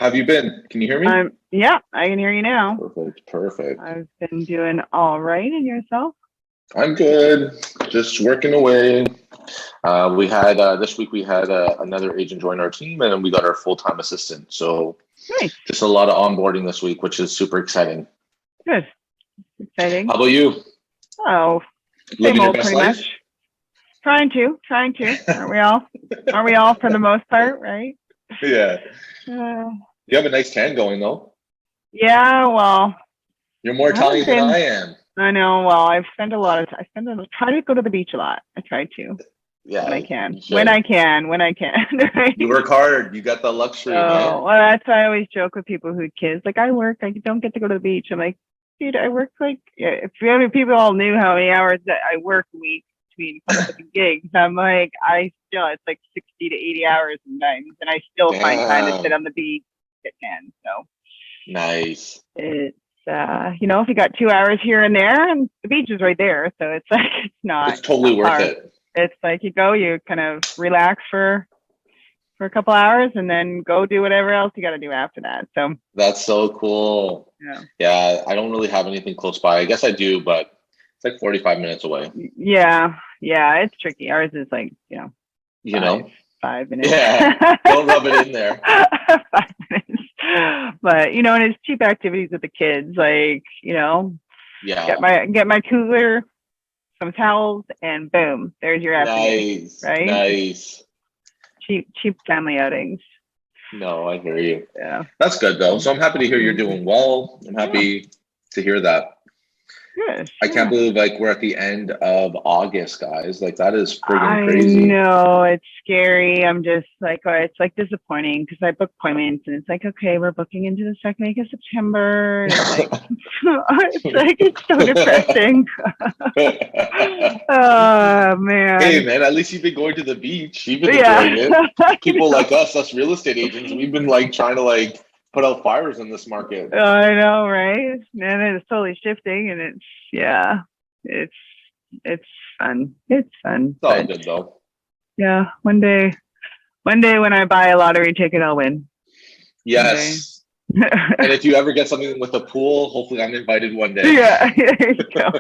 Have you been? Can you hear me? Yeah, I can hear you now. Perfect, perfect. I've been doing all right, and yourself? I'm good. Just working away. We had this week we had another agent join our team, and then we got our full-time assistant. So Nice, just a lot of onboarding this week, which is super exciting. good, How exciting. about you? Oh, same Living your old, best pretty life? much. Trying to. Aren't we all? Aren't we all for the most part, right? Yeah. Uh, You have a nice tan going though. yeah. Well, You're more I haven't Italian than been. I am. I know. Well, I've spent a lot of. Try to go to the beach a lot. I try to when Yeah, I can. you When should. I can. When I can. Right. You work hard. You got the luxury, Oh, man. well, that's why I always joke with people who kids like I work. I don't get to go to the beach. I'm like, dude, I work like if people all knew how many hours that I work a week between a couple different gigs. I'm like, I still it's like 60 to 80 hours sometimes, and I still find time to sit Damn. on the beach get tan. So Nice. it's if you got 2 hours here and there, and the beach is right there, so it's like It's it's totally not worth far. it. It's like you go, you kind of relax for a couple hours and then go do whatever else you got to do after that. So That's so cool. yeah, Yeah, I don't really have anything close by. I guess I do, but it's like 45 minutes away. yeah, it's tricky. Ours is like You five know? 5 minutes, Yeah. Don't rub it in there. 5 minutes. But and it's cheap activities with the kids. Like Yeah. get my cooler, some towels, and boom, there's your afternoon. Nice. Right? Nice. Cheap family outings. No, I hear you. Yeah. That's good though. So I'm happy to hear you're doing well. I'm Yeah. happy to hear that. Good. I can't believe like we're at the end of August, guys. Like that is friggin' I crazy. know it's scary. I'm just like, it's like disappointing because I book appointments and it's like, okay, we're booking into the second week of September. And it's like, it's so depressing. Oh Hey man. man, at least you've been going to the beach. You've been enjoying Yeah. it. I People know. like us real estate agents, we've been like trying to like put out fires in this market. I know, right? And it's totally shifting and it's it's fun. It's fun. It's all But good though. yeah, one day when I buy a lottery ticket, I'll win. One day. Yes. And if you ever get something with a pool, hopefully I'm invited one day. Yeah, there you go.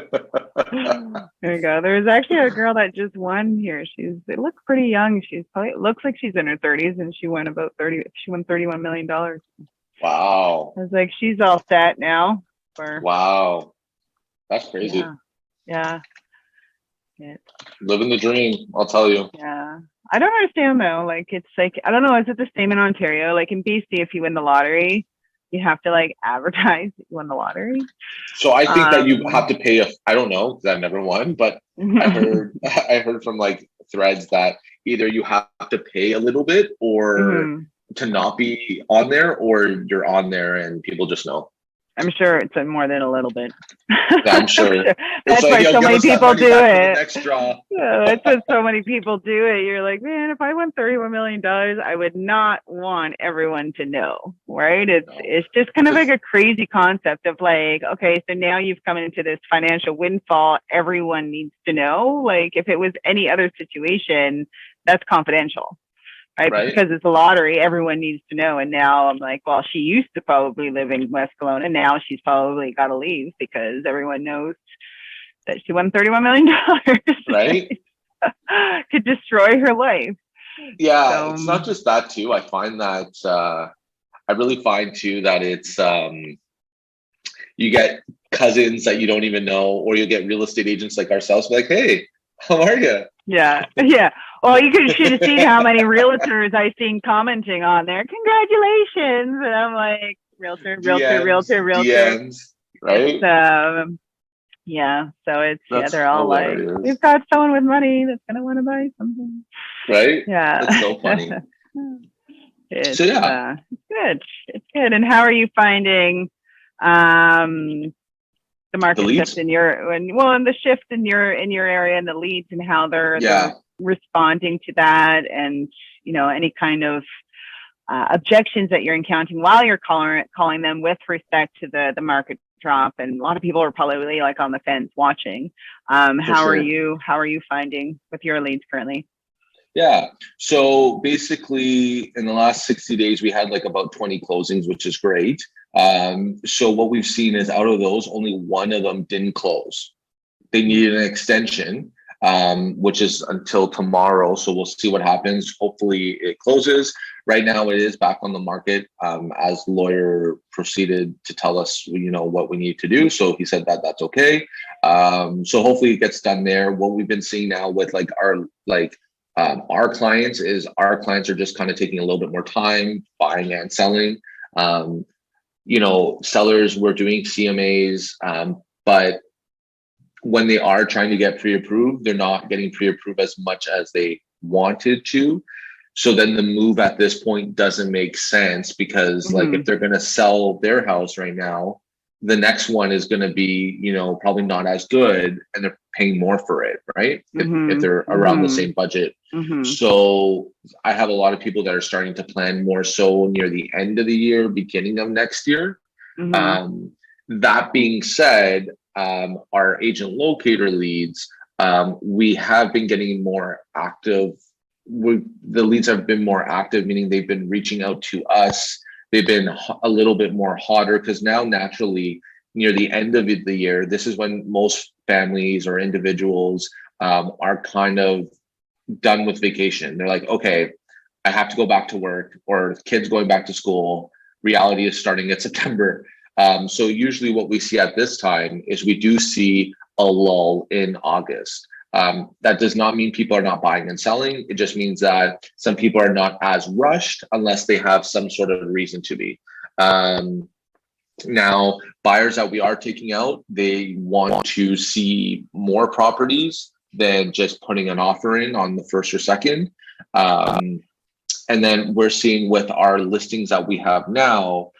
There you go. There was actually a girl that just won here. It looks pretty young. She's probably looks like she's in her 30s, and she won about 30. She won $31 million. Wow. I was like, she's all set now. Wow. That's crazy. Yeah. Living the dream, I'll tell you. Yeah. I don't understand though. Like, it's like, I don't know. Is it the same in Ontario? Like in BC, if you win the lottery, you have to like advertise that you won the lottery. So I think that you have to pay I don't know, because I've never won, but I heard from like threads that either you have to pay a little bit or to not be on there, or you're on there and people just know. I'm sure it's more than a little bit. Yeah, I'm sure. That's why so many people do it. Next draw. That's why so many people do it. You're like, man, if I won $31 million, I would not want everyone to know, right? It's just kind of like a crazy concept of like, okay, so now you've come into this financial windfall. Everyone needs to know. Like if it was any other situation, that's confidential. Right? Because it's a lottery, everyone needs to know. And now I'm like, well, she used to probably live in West Kelowna. Now she's probably got to leave because everyone knows that she won $31 million. Right? Could destroy her life. Yeah, so, it's not just that too. I find that I really find too that it's you get cousins that you don't even know, or you'll get real estate agents like ourselves like, hey, how are you? Yeah. Well, you should have seen how many realtors I seen commenting on there. Congratulations. And I'm like, realtor. DMs, right? Yeah. So it's, they're all hilarious. Like, we've got someone with money that's going to want to buy something. Right? Yeah. That's so funny. It's good. It's good. And how are you finding the market shift in the shift in your area and the leads and how they're responding to that, and any kind of objections that you're encountering while you're calling them with respect to the market drop? And a lot of people are probably like on the fence watching. How are you finding with your leads currently? Yeah. So basically, in the last 60 days, we had like about 20 closings, which is great. So what we've seen is out of those, only one of them didn't close. They needed an extension, which is until tomorrow. So we'll see what happens. Hopefully it closes. Right now it is back on the market, as the lawyer proceeded to tell us, what we need to do. So he said that that's okay. So hopefully it gets done there. What we've been seeing now with our clients is our clients are just kind of taking a little bit more time buying and selling. Sellers were doing CMAs, but when they are trying to get pre-approved, they're not getting pre-approved as much as they wanted to. So then the move at this point doesn't make sense because like if they're going to sell their house right now, the next one is going to be, probably not as good and they're paying more for it, right? If they're around the same budget. So I have a lot of people that are starting to plan more so near the end of the year, beginning of next year. That being said, our agent locator leads, we have been getting more active. The leads have been more active, meaning they've been reaching out to us. They've been a little bit more hotter because now naturally near the end of the year, this is when most families or individuals are kind of done with vacation. They're like, okay, I have to go back to work, or kids going back to school. Reality is starting in September. So usually what we see at this time is we do see a lull in August. That does not mean people are not buying and selling. It just means that some people are not as rushed unless they have some sort of reason to be. Now, buyers that we are taking out, they want to see more properties than just putting an offer in on the first or second. And then we're seeing with our listings that we have now,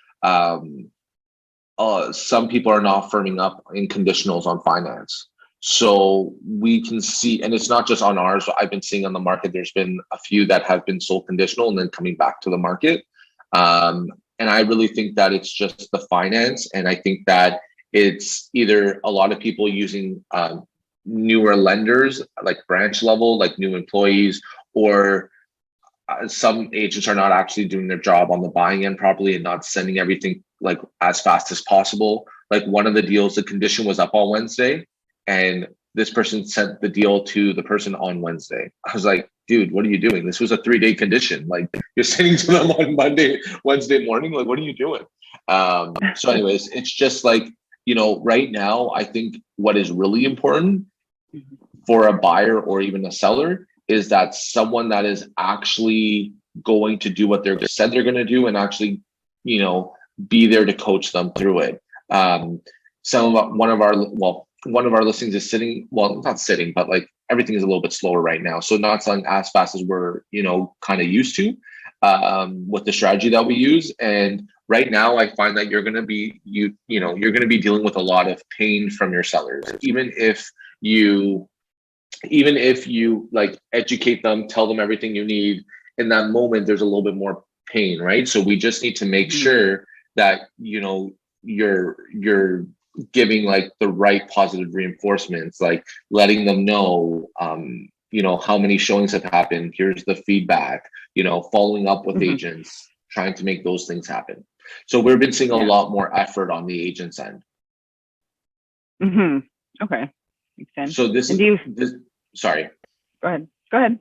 some people are not firming up in conditionals on finance. So we can see, and it's not just on ours. I've been seeing on the market, there's been a few that have been sold conditional and then coming back to the market. And I really think that it's just the finance. And I think that it's either a lot of people using newer lenders, like branch level, like new employees, or some agents are not actually doing their job on the buying end properly and not sending everything like as fast as possible. Like one of the deals, the condition was up on Wednesday and this person sent the deal to the person on Wednesday. I was like, dude, what are you doing? This was a 3-day condition. Like you're sending to them on Wednesday morning. Like, what are you doing? So anyways, it's just like, right now, I think what is really important for a buyer or even a seller is that someone that is actually going to do what they're said they're going to do and actually, be there to coach them through it. One of our listings is sitting, well, not sitting, but like everything is a little bit slower right now. So not selling as fast as we're, kind of used to with the strategy that we use. And right now I find that you're going to be, you're going to be dealing with a lot of pain from your sellers, even if you like educate them, tell them everything you need in that moment, there's a little bit more pain, right? So we just need to make sure that, you're giving like the right positive reinforcements, like letting them know, how many showings have happened. Here's the feedback, following up with agents, trying to make those things happen. So we've been seeing a lot more effort on the agent's end. Okay. Makes sense. So sorry. Go ahead.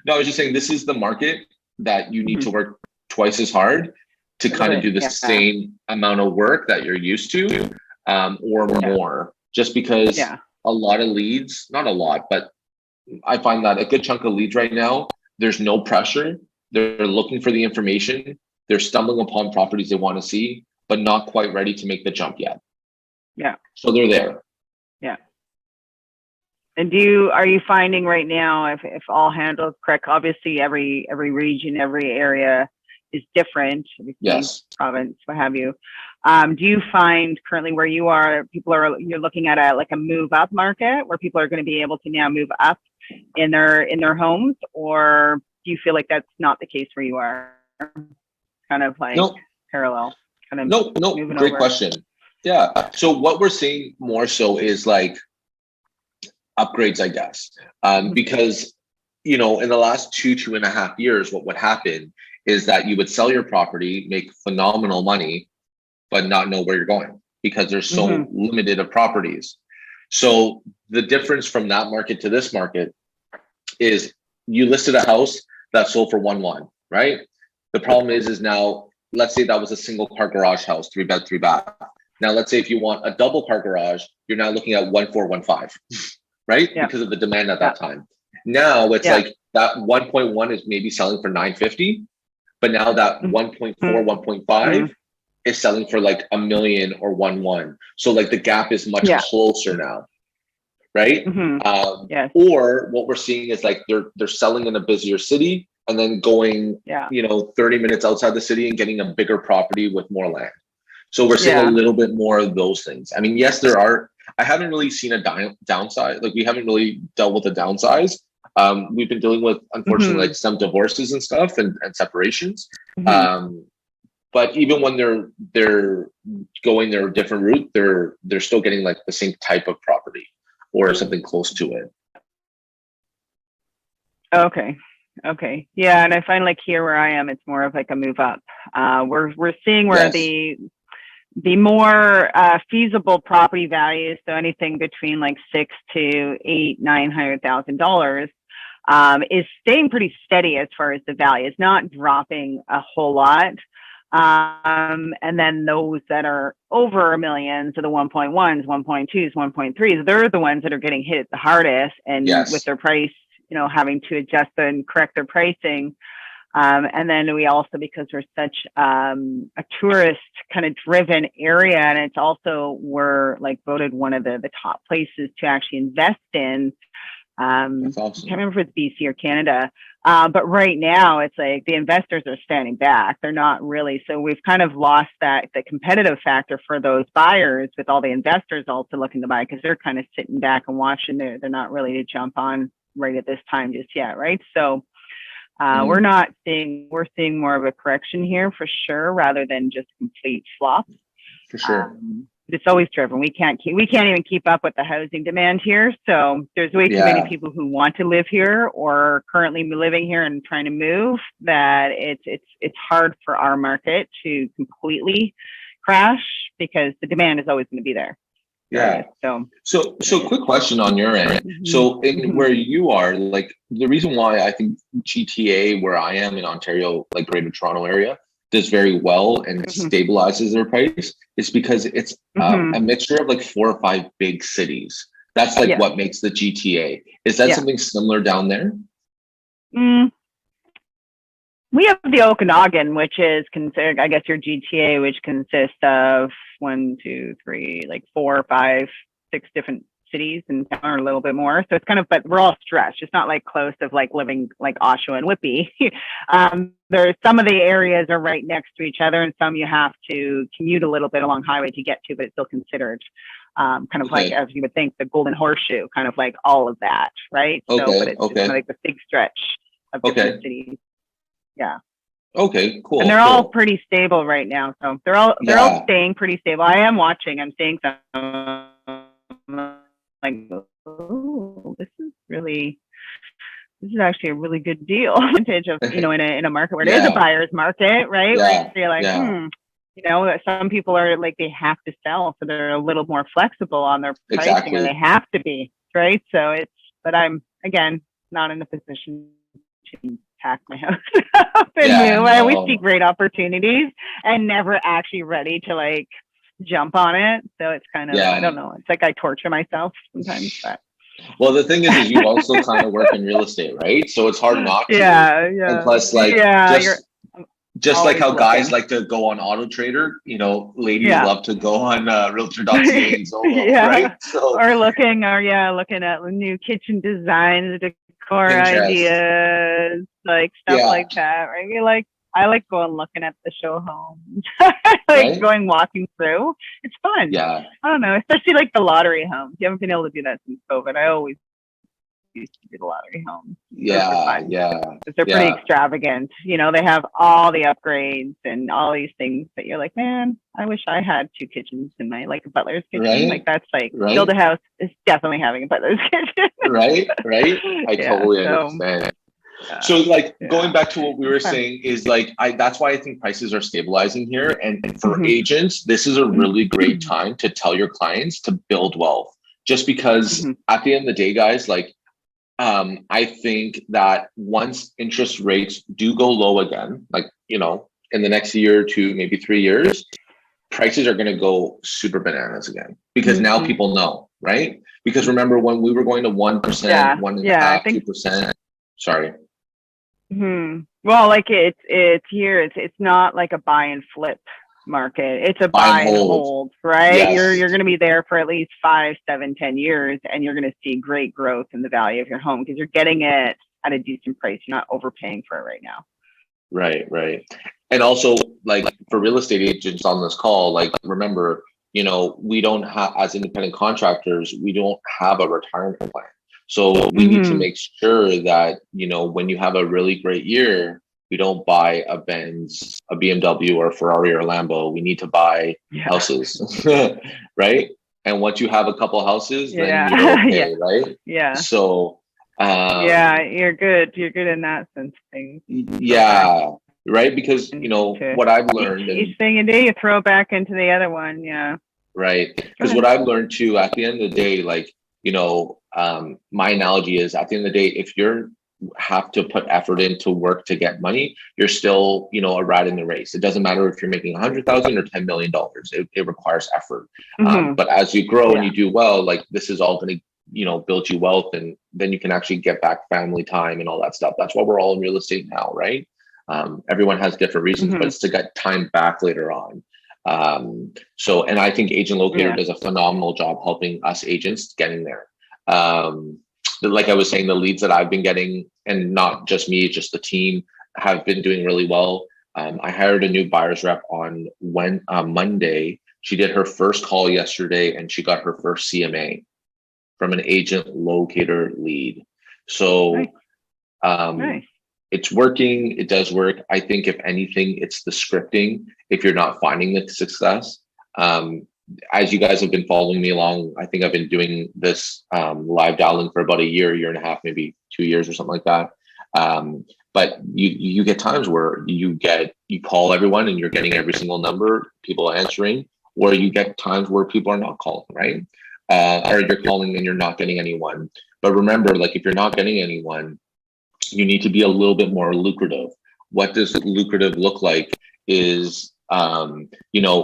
No, I was just saying, this is the market that you need to work twice as hard to kind of do the same amount of work that you're used to, or more, just because a lot of leads, not a lot, but I find that a good chunk of leads right now, there's no pressure. They're looking for the information. They're stumbling upon properties they want to see, but not quite ready to make the jump yet. Yeah. So they're there. Yeah. And are you finding right now, if all handled correct, obviously every region, every area is different, yes, province, what have you. Do you find currently where you are, you're looking at a move up market where people are going to be able to now move up in their homes, or do you feel like that's not the case where you are? Kind of like parallel. Kind of great question. Yeah. So what we're seeing more so is like upgrades, I guess, because in the last 2.5 years, what would happen is that you would sell your property, make phenomenal money, but not know where you're going because there's so limited of properties. So the difference from that market to this market is you listed a house that sold for 1.1, right? The problem is now, let's say that was a single car garage house, 3 bed, 3 bath. Now, let's say if you want a double car garage, you're now looking at 1.4, 1.5, right? Yeah. Because of the demand at that time. Now it's like that 1.1 is maybe selling for 950, but now that 1.4, 1.5 is selling for like $1 million or 1.1. So like the gap is much closer now, right? Or what we're seeing is like they're selling in a busier city and then going 30 minutes outside the city and getting a bigger property with more land. So we're seeing a little bit more of those things. I mean, yes, I haven't really seen a downside. Like we haven't really dealt with a downsize. We've been dealing with, unfortunately, like some divorces and stuff and separations. But even when they're going their different route, they're still getting like the same type of property or something close to it. Okay. Yeah. And I find like here where I am, it's more of like a move up. We're seeing where the more feasible property values, so anything between like $600,000 to $800,000, $900,000, is staying pretty steady as far as the value. It's not dropping a whole lot. And then those that are over $1 million, so the 1.1s, 1.2s, 1.3s, they're the ones that are getting hit the hardest, and with their price, having to adjust and correct their pricing. And then we also, because we're such a tourist kind of driven area, and it's also, we're like voted one of the top places to actually invest in. That's awesome. I can't remember if it's BC or Canada. But right now it's like the investors are standing back. They're not really. So we've kind of lost the competitive factor for those buyers, with all the investors also looking to buy, because they're kind of sitting back and watching. They're not ready to jump on right at this time just yet. Right. So we're seeing more of a correction here for sure, rather than just complete flop. For sure. It's always driven. We can't even keep up with the housing demand here. So there's way too many people who want to live here or currently living here and trying to move, that it's hard for our market to completely crash, because the demand is always going to be there. Yeah. So quick question on your end. So where you are, like the reason why I think GTA, where I am in Ontario, like Greater Toronto area, does very well and stabilizes their price, is because it's a mixture of like 4 or 5 big cities. That's like what makes the GTA. Is that something similar down there? We have the Okanagan, which is considered, I guess, your GTA, which consists of 1, 2, 3, like 4, 5, 6 different cities in town, or a little bit more. So it's kind of, but we're all stretched. It's not like close of like living like Oshawa and Whitby. There's some of the areas are right next to each other, and some you have to commute a little bit along highway to get to, but it's still considered kind of like, as you would think, the Golden Horseshoe, kind of like all of that, right? So, but it's kind of like the big stretch of different cities. Yeah. Okay, cool. And they're all pretty stable right now. So they're all staying pretty stable. I'm seeing some like, oh, this is actually a really good deal. Advantage of, in a market where it is a buyer's market, right? Where you're like, some people are like, they have to sell, so they're a little more flexible on their pricing, and they have to be, right? So but I'm, again, not in a position to pack my house up and move. I always see great opportunities and never actually ready to like jump on it. So it's kind of, I don't know. It's like I torture myself sometimes. But well, the thing is you also kind of work in real estate, right? So it's hard not to. And plus, like, just like how guys like to go on Auto Trader, ladies love to go on Realtor.ca and Zillow, right? So, or looking at new kitchen designs, decor ideas, like stuff like that, right? I like going looking at the show home. Going walking through. It's fun. Yeah. I don't know, especially like the lottery homes. You haven't been able to do that since COVID. I always used to do the lottery homes. Those were Yeah, fun. yeah, They're pretty yeah. extravagant. They have all the upgrades and all these things that you're like, man, I wish I had 2 kitchens in my, like, a butler's kitchen. Like, Right, that's like, Build right, a House is definitely having a butler's kitchen. right. I Yeah. totally So, understand. So like going yeah, back to what we were it's fun. saying is like that's why I think prices are stabilizing here. And for Mm-hmm. agents, this is a really great time to tell your clients to build wealth. Just because Mm-hmm. at the end of the day, guys, like I think that once interest rates do go low again, like in the next year or two, maybe 3 years, prices are going to go super bananas again because now Mm-hmm. people know, right? Because remember when we were going to 1%, Yeah. one and a Yeah. I half, think 2%. Sorry. Well, like it's here. It's not like a buy and flip market. It's a Buy and buy and hold. hold, right? Yes. You're going to be there for at least 5, 7, 10 years, and you're going to see great growth in the value of your home because you're getting it at a decent price. You're not overpaying for it right now. Right, right. And also, like for real estate agents on this call, like remember, we don't have, as independent contractors, we don't have a retirement plan. So we need to make sure that, when you have a really great year, we don't buy a Benz, a BMW or a Ferrari or a Lambo. We need to buy houses, right? And once you have a couple houses, then you're okay, right? Yeah. So, yeah, you're good. You're good in that sense of things. yeah, right. Because what I've learned, each thing you do, you throw it back into the other one. Yeah. right. Because what I've learned too, at the end of the day, like my analogy is, at the end of the day, if you're have to put effort into work to get money, you're still a rat in the race. It doesn't matter if you're making 100,000 or $10 million. It requires effort. But as you grow and you do well, like this is all going to build you wealth, and then you can actually get back family time and all that stuff. That's why we're all in real estate now, right? Everyone has different reasons, but it's to get time back later on. And I think Agent Locator does a phenomenal job helping us agents getting there. Like I was saying, the leads that I've been getting, and not just me, just the team, have been doing really well. I hired a new buyer's rep on Monday. She did her first call yesterday, and she got her first CMA from an Agent Locator lead. So nice. It's working. It does work. I think if anything, it's the scripting. If you're not finding the success, as you guys have been following me along, I think I've been doing this live dialing for about a year and a half, maybe 2 years or something like that. But you get times where you call everyone and you're getting every single number, people answering, or you get times where people are not calling, right? Or you're calling and you're not getting anyone. But remember, like if you're not getting anyone, you need to be a little bit more lucrative. What does lucrative look like is,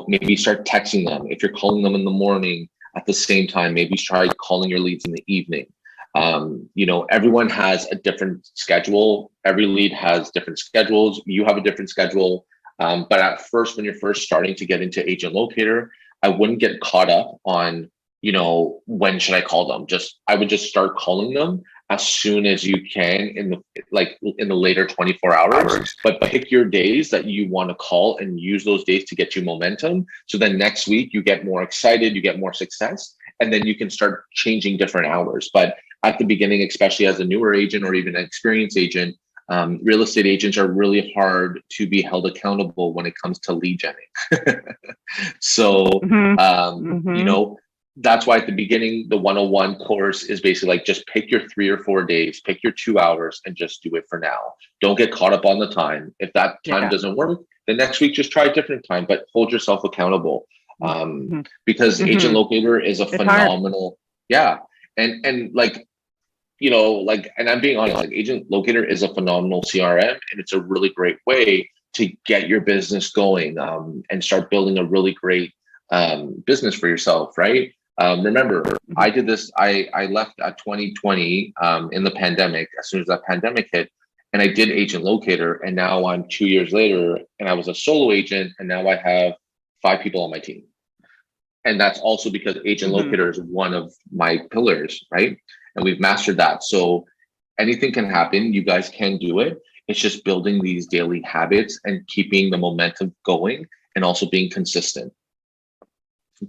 maybe start texting them. If you're calling them in the morning at the same time, maybe try calling your leads in the evening. Everyone has a different schedule. Every lead has different schedules. You have a different schedule. But at first, when you're first starting to get into Agent Locator, I wouldn't get caught up on, when should I call them? I would just start calling them as soon as you can in the later 24 hours, but pick your days that you want to call and use those days to get you momentum. So then next week you get more excited, you get more success, and then you can start changing different hours. But at the beginning, especially as a newer agent or even an experienced agent, real estate agents are really hard to be held accountable when it comes to lead genning. So, that's why at the beginning, the 101 course is basically like, just pick your 3 or 4 days, pick your 2 hours and just do it for now. Don't get caught up on the time. If that time doesn't work, the next week, just try a different time, but hold yourself accountable. Because Agent Locator is a phenomenal, and and I'm being honest, like Agent Locator is a phenomenal CRM, and it's a really great way to get your business going, and start building a really great business for yourself, right? Remember, I did this. I left at 2020 in the pandemic. As soon as that pandemic hit, and I did Agent Locator, and now I'm 2 years later, and I was a solo agent, and now I have 5 people on my team, and that's also because Agent Locator is one of my pillars, right? And we've mastered that. So anything can happen. You guys can do it. It's just building these daily habits and keeping the momentum going, and also being consistent.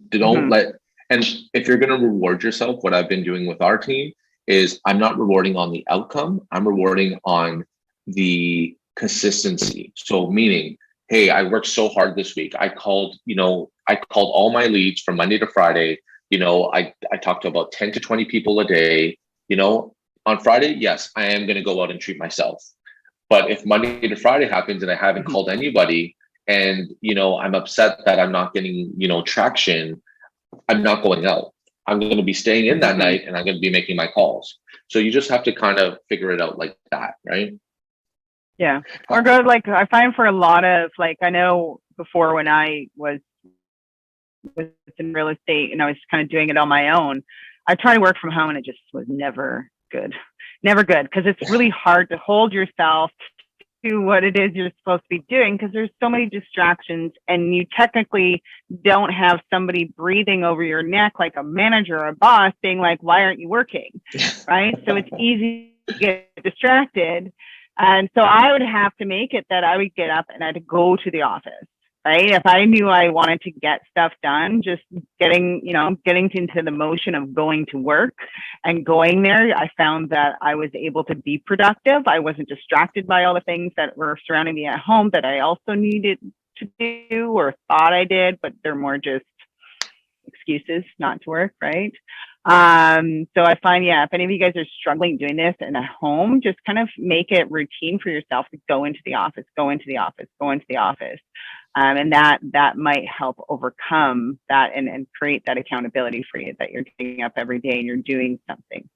Don't let, and if you're going to reward yourself, what I've been doing with our team is I'm not rewarding on the outcome. I'm rewarding on the consistency. So meaning, hey, I worked so hard this week. I called all my leads from Monday to Friday. I talked to about 10 to 20 people a day. On Friday, yes, I am going to go out and treat myself. But if Monday to Friday happens and I haven't called anybody, and I'm upset that I'm not getting traction, I'm not going out. I'm going to be staying in that night, and I'm going to be making my calls. So you just have to kind of figure it out like that, right? Yeah. Or go, like, I find for a lot of, like, I know before when I was in real estate and I was kind of doing it on my own, I tried to work from home and it just was never good. Never good, because it's really hard to hold yourself to what it is you're supposed to be doing, because there's so many distractions, and you technically don't have somebody breathing over your neck like a manager or a boss being like, why aren't you working? Right? So it's easy to get distracted. And so I would have to make it that I would get up and I'd go to the office. Right? If I knew I wanted to get stuff done, just getting into the motion of going to work and going there, I found that I was able to be productive. I wasn't distracted by all the things that were surrounding me at home that I also needed to do or thought I did, but they're more just excuses not to work, right? So I find, if any of you guys are struggling doing this and at home, just kind of make it routine for yourself to go into the office, go into the office, go into the office. And that might help overcome that and create that accountability for you, that you're getting up every day and you're doing something.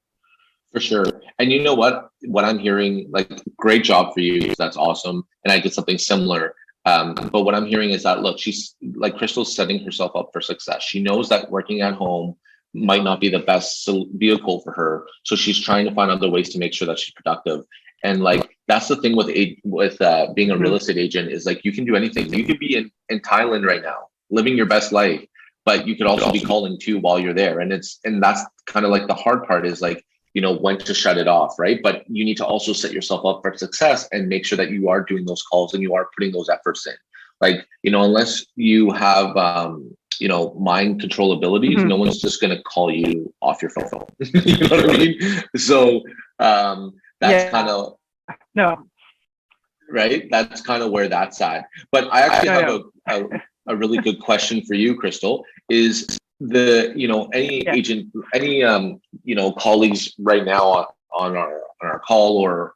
For sure. And you know what I'm hearing, like, great job for you. That's awesome. And I did something similar. But what I'm hearing is that, look, she's like, Crystal's setting herself up for success. She knows that working at home might not be the best vehicle for her. So she's trying to find other ways to make sure that she's productive. And like, that's the thing with being a real estate agent, is like, you can do anything. You could be in Thailand right now, living your best life, but you could also be calling too while you're there. And that's kind of like the hard part, is like, when to shut it off, right? But you need to also set yourself up for success and make sure that you are doing those calls and you are putting those efforts in. Like, unless you have, mind control abilities, no one's just going to call you off your phone. You know what I mean? So that's kind of, no, right? That's kind of where that's at. But I actually have a really good question for you, Crystal, is any agent, any colleagues right now on our call, or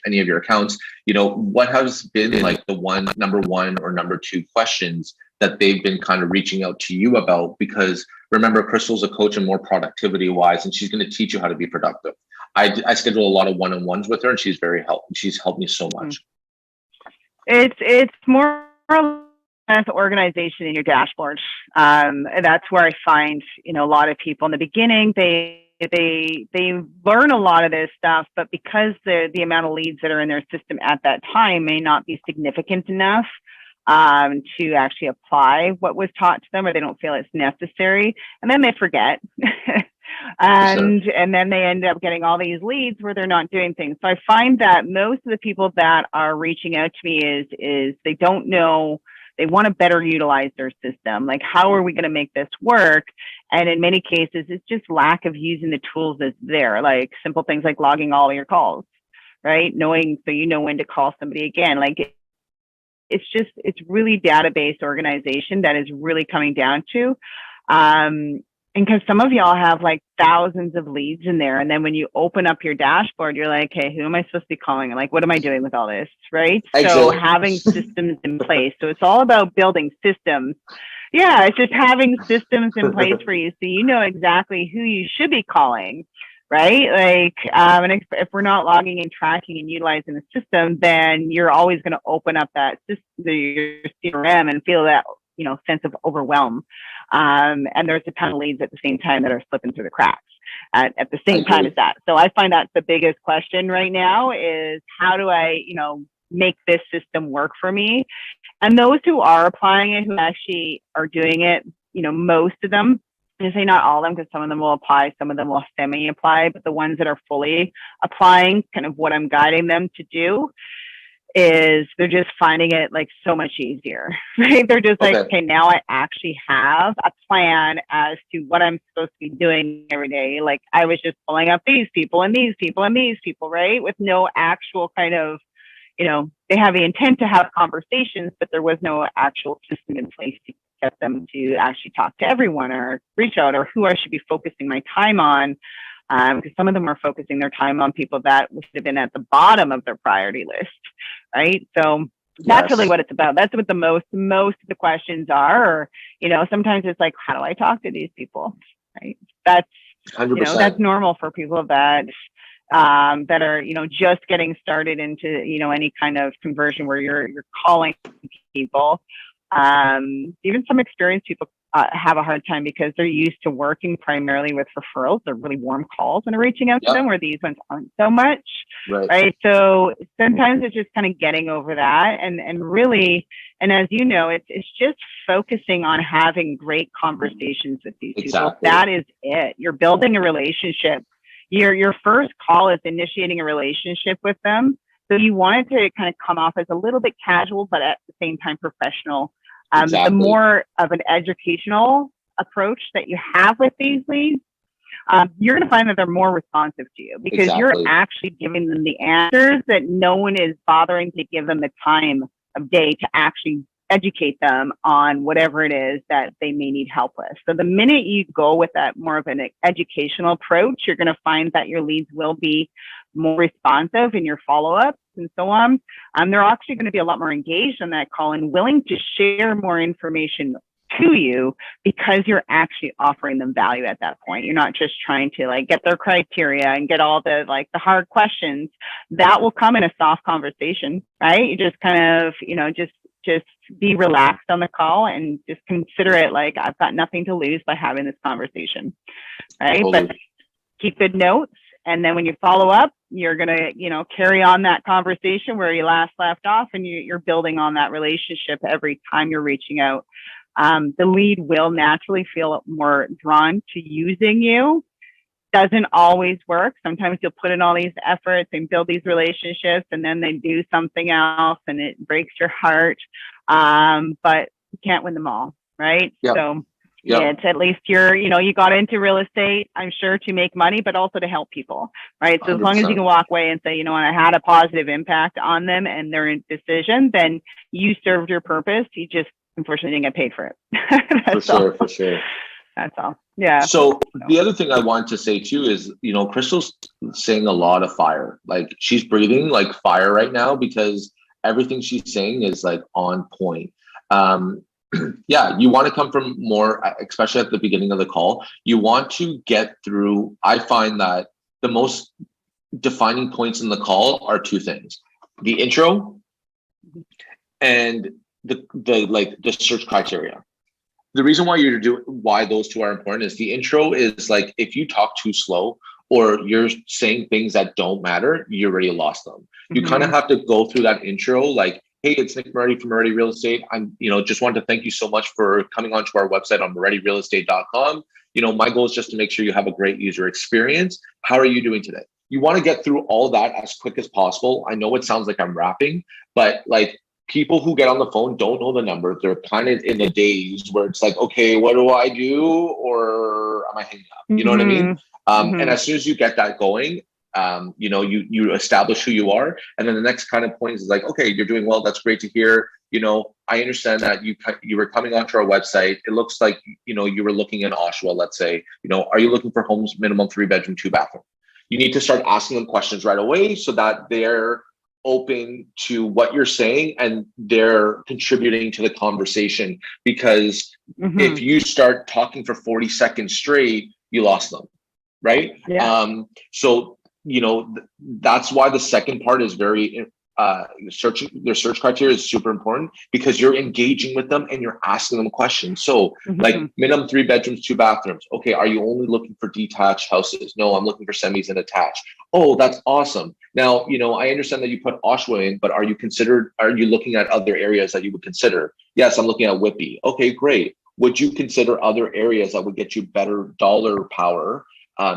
any of your accounts, what has been like the number one or number two questions that they've been kind of reaching out to you about? Because remember, Crystal's a coach and more productivity wise, and she's going to teach you how to be productive. I schedule a lot of one-on-ones with her, and she's helped me so much. It's more organization in your dashboard. That's where I find, a lot of people in the beginning, they learn a lot of this stuff, but because the amount of leads that are in their system at that time may not be significant enough to actually apply what was taught to them, or they don't feel it's necessary, and then they forget. And then they end up getting all these leads where they're not doing things. So I find that most of the people that are reaching out to me is they don't know. They want to better utilize their system. Like, how are we going to make this work? And in many cases, it's just lack of using the tools that's there, like simple things like logging all of your calls, right? Knowing, so you know when to call somebody again. Like, it's really database organization that is really coming down to. And because some of y'all have like thousands of leads in there. And then when you open up your dashboard, you're like, hey, who am I supposed to be calling? And like, what am I doing with all this? Right. Exactly. So having systems in place. So it's all about building systems. Yeah. It's just having systems in place for you, so you know exactly who you should be calling. Right. Like, and if we're not logging and tracking and utilizing the system, then you're always going to open up that system, your CRM, and feel that, sense of overwhelm. And there's a ton of leads at the same time that are slipping through the cracks at the same time as that. So I find that's the biggest question right now, is how do I, make this system work for me? And those who are applying it, who actually are doing it, most of them, I say not all of them, because some of them will apply, some of them will semi-apply, but the ones that are fully applying, kind of what I'm guiding them to do is they're just finding it like so much easier, right? They're just like, okay, now I actually have a plan as to what I'm supposed to be doing every day. Like I was just pulling up these people and these people and these people, right? With no actual kind of, they have the intent to have conversations, but there was no actual system in place to get them to actually talk to everyone or reach out, or who I should be focusing my time on. Because some of them are focusing their time on people that should have been at the bottom of their priority list, right? So that's really what it's about. That's what the most of the questions are. Or, sometimes it's like, how do I talk to these people, right? That's 100%. That's normal for people that are, just getting started into, any kind of conversion where you're calling people. Even some experienced people have a hard time because they're used to working primarily with referrals. They're really warm calls and reaching out to them, where these ones aren't so much, right? So sometimes it's just kind of getting over that, and really, and as you know, it's just focusing on having great conversations with these people. That is it. You're building a relationship. Your first call is initiating a relationship with them. So you want it to kind of come off as a little bit casual, but at the same time professional. The more of an educational approach that you have with these leads, you're going to find that they're more responsive to you because you're actually giving them the answers that no one is bothering to give them the time of day to actually educate them on whatever it is that they may need help with. So the minute you go with that more of an educational approach, you're going to find that your leads will be more responsive in your follow-ups and so on. They're actually going to be a lot more engaged on that call and willing to share more information to you because you're actually offering them value at that point. You're not just trying to like get their criteria and get all the the hard questions. That will come in a soft conversation, right? You just kind of, just be relaxed on the call and just consider it like I've got nothing to lose by having this conversation, right? Totally. But keep good notes. And then when you follow up, you're going to, carry on that conversation where you last left off, and you're building on that relationship every time you're reaching out. The lead will naturally feel more drawn to using you. Doesn't always work. Sometimes you'll put in all these efforts and build these relationships, and then they do something else and it breaks your heart. But you can't win them all, right? Yep. So it's at least you got into real estate, I'm sure, to make money, but also to help people, right? So 100%. As long as you can walk away and say, I had a positive impact on them and their decision, then you served your purpose. You just unfortunately didn't get paid for it. For sure. That's all. Yeah. So the other thing I want to say too is, Crystal's saying a lot of fire. Like she's breathing like fire right now because everything she's saying is like on point. Yeah, you want to come from more, especially at the beginning of the call. You want to get through. I find that the most defining points in the call are two things: the intro and the search criteria. The reason why those two are important is the intro is like, if you talk too slow or you're saying things that don't matter, you already lost them. You kind of have to go through that intro like, hey, it's Nick Moretti from Moretti Real Estate. I'm, just wanted to thank you so much for coming onto our website on morettirealestate.com. My goal is just to make sure you have a great user experience. How are you doing today? You want to get through all that as quick as possible. I know it sounds like I'm rapping, but like, people who get on the phone don't know the number. They're kind of in a daze where it's like, okay, what do I do? Or am I hanging up? You know what I mean? And as soon as you get that going, you establish who you are. And then the next kind of point is like, okay, you're doing well. That's great to hear. I understand that you were coming onto our website. It looks like, you were looking in Oshawa, let's say, are you looking for homes minimum 3-bedroom, 2-bathroom? You need to start asking them questions right away so that they're open to what you're saying and they're contributing to the conversation, because if you start talking for 40 seconds straight, you lost them, right? So that's why the second part is very their search criteria is super important, because you're engaging with them and you're asking them questions. So like minimum 3 bedrooms, 2 bathrooms. Okay, are you only looking for detached houses? No, I'm looking for semis and attached. Oh, that's awesome. Now, I understand that you put Oshawa in, but are you looking at other areas that you would consider? Yes, I'm looking at Whitby. Okay, great. Would you consider other areas that would get you better dollar power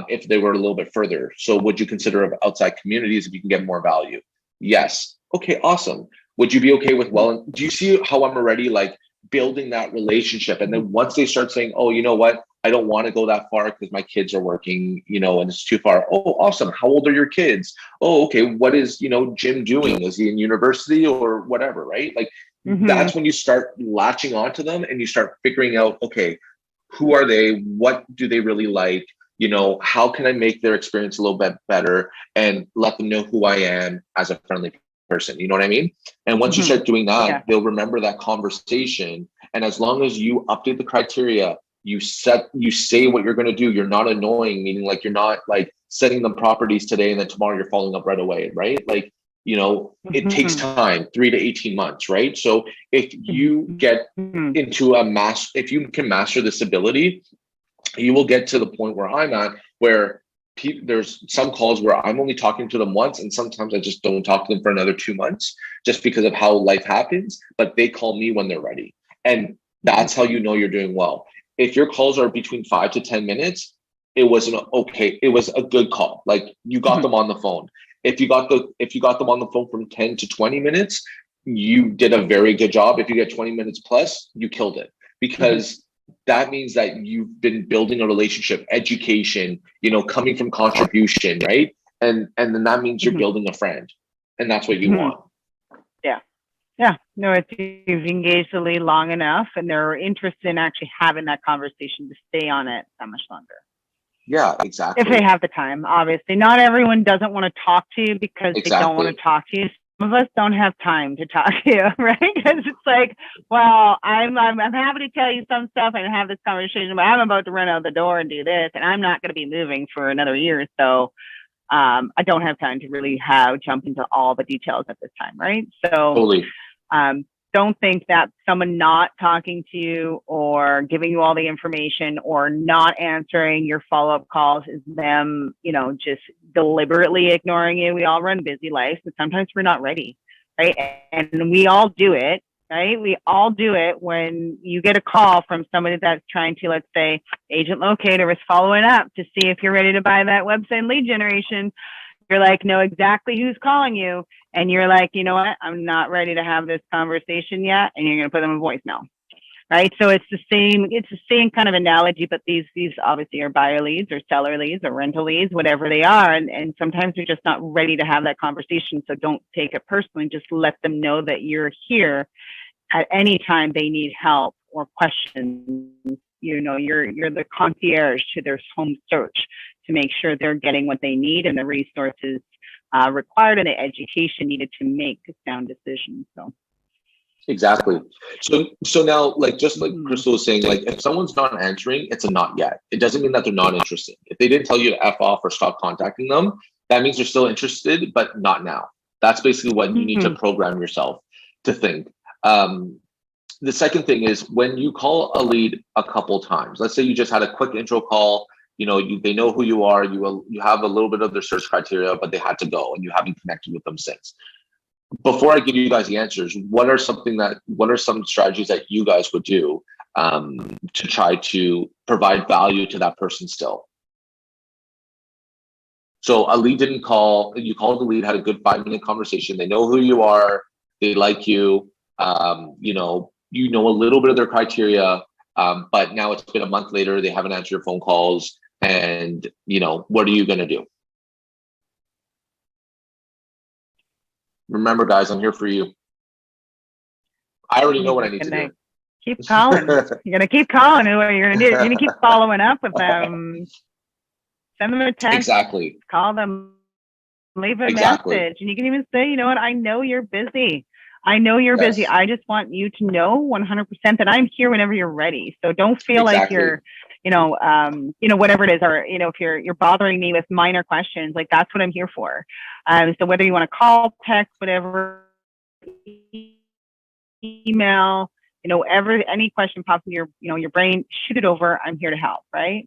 if they were a little bit further? So would you consider outside communities if you can get more value? Yes. Okay, awesome. Would you be okay with, well, do you see how I'm already like building that relationship? And then once they start saying, oh, you know what? I don't want to go that far because my kids are working, and it's too far. Oh, awesome. How old are your kids? Oh, okay. What is, Jim doing? Is he in university or whatever, right? Like that's when you start latching onto them and you start figuring out, okay, who are they? What do they really like? How can I make their experience a little bit better and let them know who I am as a friendly person? You know what I mean? And once you start doing that, they'll remember that conversation. And as long as you update the criteria, you say what you're going to do. You're not annoying, meaning like you're not like sending them properties today and then tomorrow you're following up right away, right? Like, it takes time, 3 to 18 months, right? So if you get into if you can master this ability, you will get to the point where I'm at, where there's some calls where I'm only talking to them once, and sometimes I just don't talk to them for another 2 months just because of how life happens, but they call me when they're ready. And that's how you know you're doing well. If your calls are between 5 to 10 minutes, it was a good call. Like you got them on the phone. If you got them on the phone from 10 to 20 minutes, you did a very good job. If you get 20 minutes plus, you killed it, because that means that you've been building a relationship, education, coming from contribution, right? And then that means you're building a friend, and that's what you want. Yeah. No, if you've engaged the lead long enough and they're interested in actually having that conversation to stay on it that much longer. Yeah, exactly. If they have the time, obviously. Not everyone doesn't want to talk to you because they don't want to talk to you. Some of us don't have time to talk to you, right? Because it's like, well, I'm happy to tell you some stuff and have this conversation, but I'm about to run out the door and do this, and I'm not going to be moving for another year. So I don't have time to really jump into all the details at this time, right? So totally. Don't think that someone not talking to you or giving you all the information or not answering your follow-up calls is them, just deliberately ignoring you. We all run busy lives, and sometimes we're not ready, right? And we all do it, right? We all do it when you get a call from somebody that's trying to, let's say, Agent Locator is following up to see if you're ready to buy that website lead generation. You're like, know exactly who's calling you. And you're like, you know what? I'm not ready to have this conversation yet. And you're going to put them in voicemail. Right. So it's the same kind of analogy, but these obviously are buyer leads or seller leads or rental leads, whatever they are. And sometimes they're just not ready to have that conversation. So don't take it personally. Just let them know that you're here at any time they need help or questions. You're the concierge to their home search to make sure they're getting what they need and the resources required and the education needed to make a sound decision. So exactly. So now, like, just like Crystal was saying, like, if someone's not answering, it's a not yet. It doesn't mean that they're not interested. If they didn't tell you to F off or stop contacting them, that means they're still interested, but not now. That's basically what you need to program yourself to think. The second thing is, when you call a lead a couple times, let's say you just had a quick intro call, they know who you are, you have a little bit of their search criteria, but they had to go and you haven't connected with them since. Before I give you guys the answers, what are some strategies that you guys would do to try to provide value to that person still? So a lead didn't call, you called the lead, had a good 5-minute conversation. They know who you are, they like you, you know a little bit of their criteria, but now it's been a month later, they haven't answered your phone calls, and what are you going to do? Remember, guys, I'm here for you. I already know what I need to do. Keep calling. You're going to keep calling. What you're going to do? You're going to keep following up with them. Send them a text. Exactly. Call them. Leave a message. And you can even say, you know what? I know you're busy. I know you're busy. I just want you to know 100% that I'm here whenever you're ready. So don't feel like you're, whatever it is, or, if you're bothering me with minor questions, like that's what I'm here for. So whether you want to call, text, whatever, email, any question pops in your brain, shoot it over. I'm here to help. Right.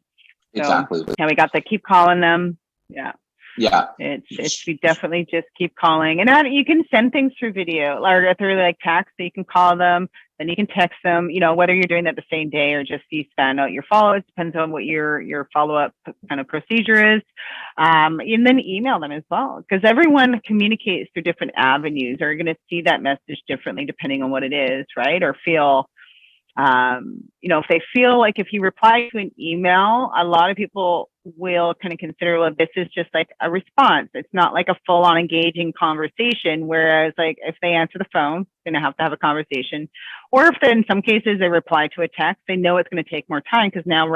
Exactly. So, we got to keep calling them. Yeah. Yeah. It's you definitely just keep calling, and you can send things through video or through like text. So you can call them, then you can text them. You know, whether you're doing that the same day or just you send out your follow-ups, depends on what your follow-up kind of procedure is, and then email them as well, because everyone communicates through different avenues. Or you're going to see that message differently depending on what it is, right? Or feel. You know, if they feel like if you reply to an email, a lot of people will kind of consider, well, this is just like a response. It's not like a full on engaging conversation. Whereas like if they answer the phone, they're going to have a conversation. Or if in some cases they reply to a text, they know it's going to take more time because now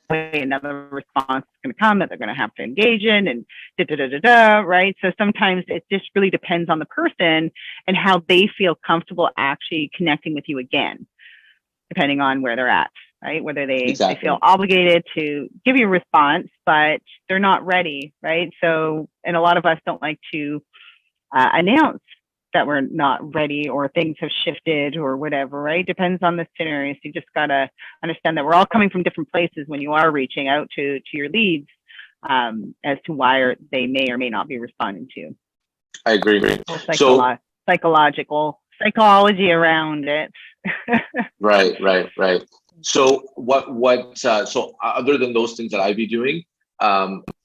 another response is going to come that they're going to have to engage in and right? So sometimes it just really depends on the person and how they feel comfortable actually connecting with you again, depending on where they're at, right? Whether they feel obligated to give you a response, but they're not ready, right? So, and a lot of us don't like to announce that we're not ready or things have shifted or whatever, right? Depends on the scenario. So you just got to understand that we're all coming from different places when you are reaching out to your leads as to why they may or may not be responding to you. I agree. So psychology around it. Right. So so other than those things that I'd be doing,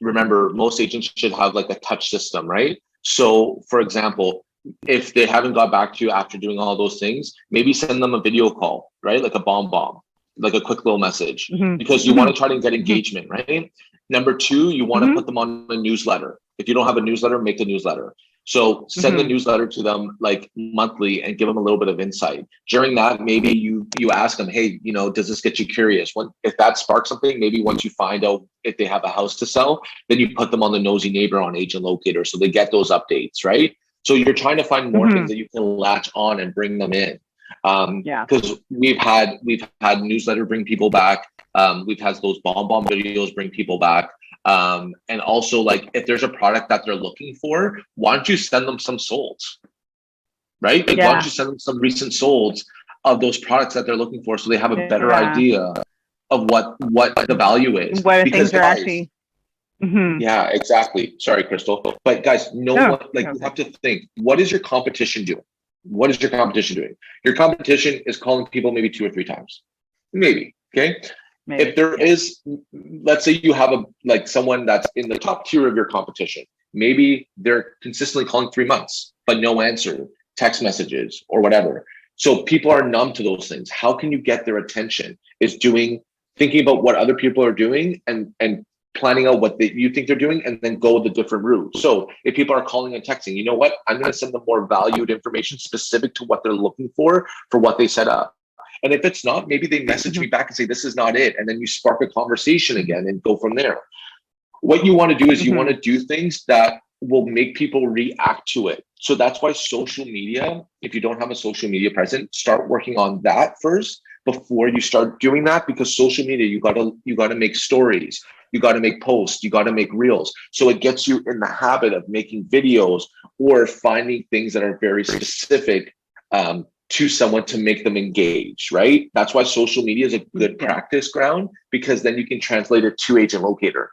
remember most agents should have like a touch system, right? So for example, if they haven't got back to you after doing all those things, maybe send them a video call, right? Like a bomb, like a quick little message, because you want to try to get engagement, right? Number two, you want to put them on a newsletter. If you don't have a newsletter, make a newsletter. So send the newsletter to them like monthly and give them a little bit of insight. During that, maybe you ask them, hey, you know, does this get you curious? If that sparks something, maybe once you find out if they have a house to sell, then you put them on the nosy neighbor on Agent Locator so they get those updates, right? So you're trying to find more things that you can latch on and bring them in. Because we've had newsletter bring people back. We've had those bomb videos bring people back. And also, like, if there's a product that they're looking for, why don't you send them some solds, right? Like, why don't you send them some recent solds of those products that they're looking for, so they have a better idea of what the value is. What things are actually. Yeah, exactly. Sorry, Crystal. But guys, you have to think, what is your competition doing? What is your competition doing? Your competition is calling people maybe 2 or 3 times, maybe. Okay. If there is, let's say you have someone that's in the top tier of your competition, maybe they're consistently calling 3 months, but no answer, text messages or whatever. So people are numb to those things. How can you get their attention? Is thinking about what other people are doing and planning out what you think they're doing, and then go the different route. So if people are calling and texting, you know what? I'm going to send them more valued information specific to what they're looking for what they set up. And if it's not, maybe they message me back and say, this is not it. And then you spark a conversation again and go from there. What you want to do is you want to do things that will make people react to it. So that's why social media, if you don't have a social media present, start working on that first before you start doing that, because social media, you got to make stories. You got to make posts, you got to make reels. So it gets you in the habit of making videos or finding things that are very specific to someone to make them engage, right? That's why social media is a good practice ground, because then you can translate it to Agent Locator.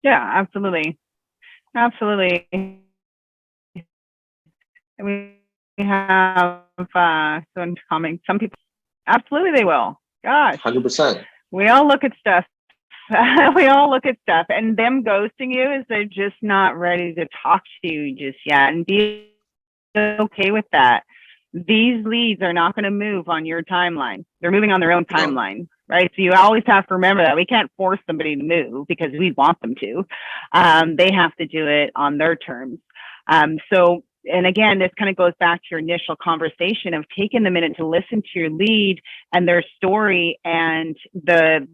Yeah, absolutely. We have someone commenting, some people, absolutely they will. Gosh. 100%. We all look at stuff. And them ghosting you is they're just not ready to talk to you just yet, and be okay with that. These leads are not going to move on your timeline. They're moving on their own timeline, right? So you always have to remember that we can't force somebody to move because we want them to. They have to do it on their terms. And again, this kind of goes back to your initial conversation of taking the minute to listen to your lead and their story and the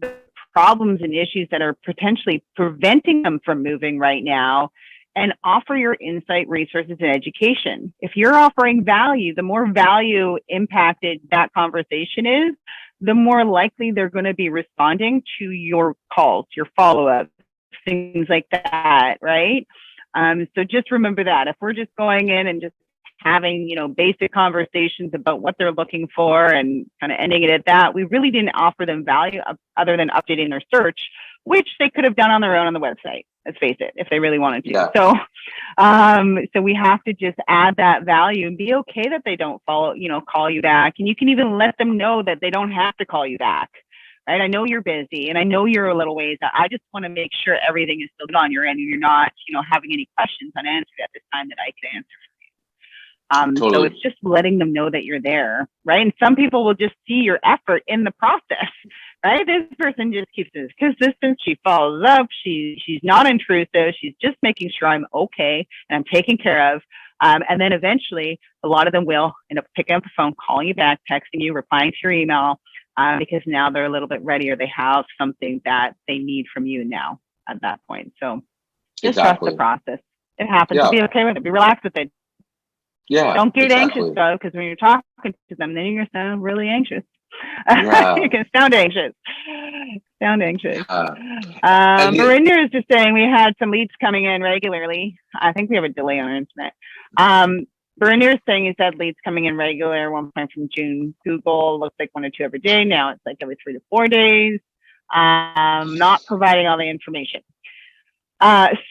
problems and issues that are potentially preventing them from moving right now, and offer your insight, resources, and education. If you're offering value, the more value impacted that conversation is, the more likely they're going to be responding to your calls, your follow-ups, things like that, right? So just remember that. If we're just going in and just having, basic conversations about what they're looking for and kind of ending it at that, we really didn't offer them value other than updating their search, which they could have done on their own on the website, let's face it, if they really wanted to. Yeah. So we have to just add that value and be okay that they don't call you back. And you can even let them know that they don't have to call you back. Right? I know you're busy and I know you're a little ways out. I just want to make sure everything is still good on your end and you're not, having any questions unanswered at this time that I could answer. Totally. So it's just letting them know that you're there, right? And some people will just see your effort in the process, right? This person just keeps this consistent. She follows up. She's not intrusive. She's just making sure I'm okay and I'm taken care of. And then eventually, a lot of them will end up picking up the phone, calling you back, texting you, replying to your email, because now they're a little bit ready or they have something that they need from you now at that point. So just trust the process. It happens. Yeah. Be okay with it. Be relaxed with it. Yeah. Don't get anxious though, because when you're talking to them, then you're gonna sound really anxious. Yeah. You can sound anxious. Marinder is just saying we had some leads coming in regularly. I think we have a delay on our internet. Marinder is saying he's had leads coming in regular. One point from June, Google looks like 1 or 2 every day. Now it's like every 3 to 4 days. Not providing all the information.